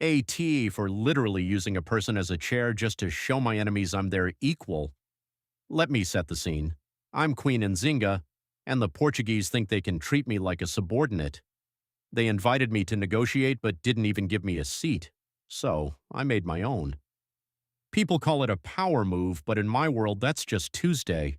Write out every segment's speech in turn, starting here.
AT for literally using a person as a chair just to show my enemies I'm their equal. Let me set the scene. I'm Queen Nzinga, and the Portuguese think they can treat me like a subordinate. They invited me to negotiate but didn't even give me a seat. So, I made my own. People call it a power move, but in my world that's just Tuesday.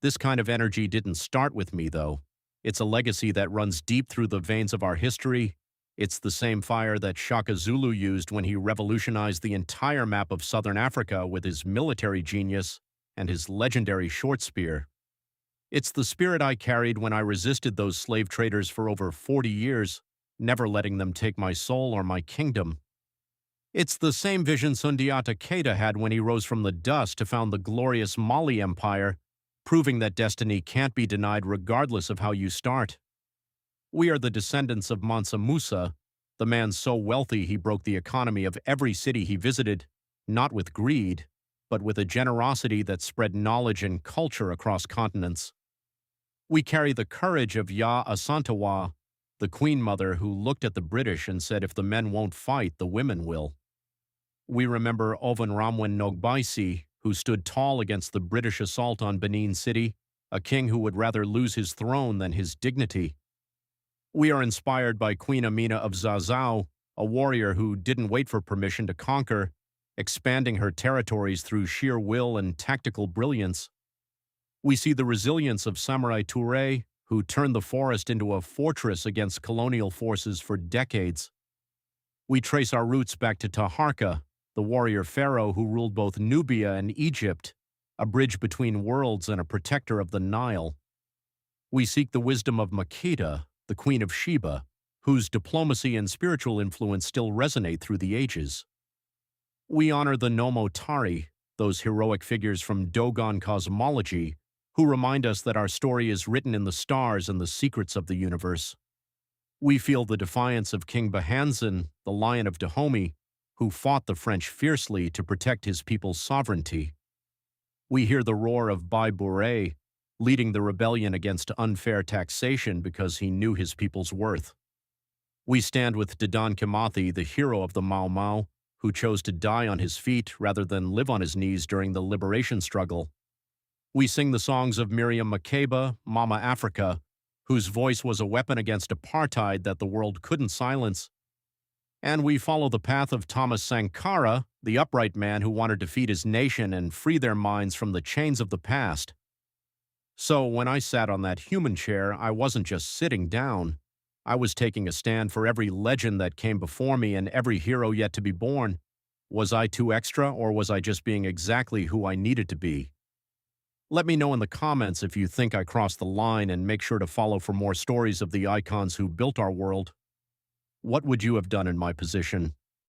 This kind of energy didn't start with me, though. It's a legacy that runs deep through the veins of our history. It's the same fire that Shaka Zulu used when he revolutionized the entire map of southern Africa with his military genius and his legendary short spear. It's the spirit I carried when I resisted those slave traders for over 40 years, never letting them take my soul or my kingdom. It's the same vision Sundiata Keita had when he rose from the dust to found the glorious Mali Empire, proving that destiny can't be denied regardless of how you start. We are the descendants of Mansa Musa, the man so wealthy he broke the economy of every city he visited, not with greed, but with a generosity that spread knowledge and culture across continents. We carry the courage of Yaa Asantewaa, the Queen Mother who looked at the British and said if the men won't fight, the women will. We remember Ovenramwen Nogbaisi, who stood tall against the British assault on Benin City, a king who would rather lose his throne than his dignity. We are inspired by Queen Amina of Zazzau, a warrior who didn't wait for permission to conquer, expanding her territories through sheer will and tactical brilliance. We see the resilience of Samurai Touré, who turned the forest into a fortress against colonial forces for decades. We trace our roots back to Taharka, the warrior pharaoh who ruled both Nubia and Egypt, a bridge between worlds and a protector of the Nile. We seek the wisdom of Makeda, the Queen of Sheba, whose diplomacy and spiritual influence still resonate through the ages. We honor the Nomotari, those heroic figures from Dogon cosmology, who remind us that our story is written in the stars and the secrets of the universe. We feel the defiance of King Bahanzin, the Lion of Dahomey, who fought the French fiercely to protect his people's sovereignty. We hear the roar of Bai Bouré, leading the rebellion against unfair taxation because he knew his people's worth. We stand with Dedan Kimathi, the hero of the Mau Mau, who chose to die on his feet rather than live on his knees during the liberation struggle. We sing the songs of Miriam Makeba, Mama Africa, whose voice was a weapon against apartheid that the world couldn't silence. And we follow the path of Thomas Sankara, the upright man who wanted to feed his nation and free their minds from the chains of the past. So when I sat on that human chair, I wasn't just sitting down. I was taking a stand for every legend that came before me and every hero yet to be born. Was I too extra, or was I just being exactly who I needed to be? Let me know in the comments if you think I crossed the line, and make sure to follow for more stories of the icons who built our world. What would you have done in my position?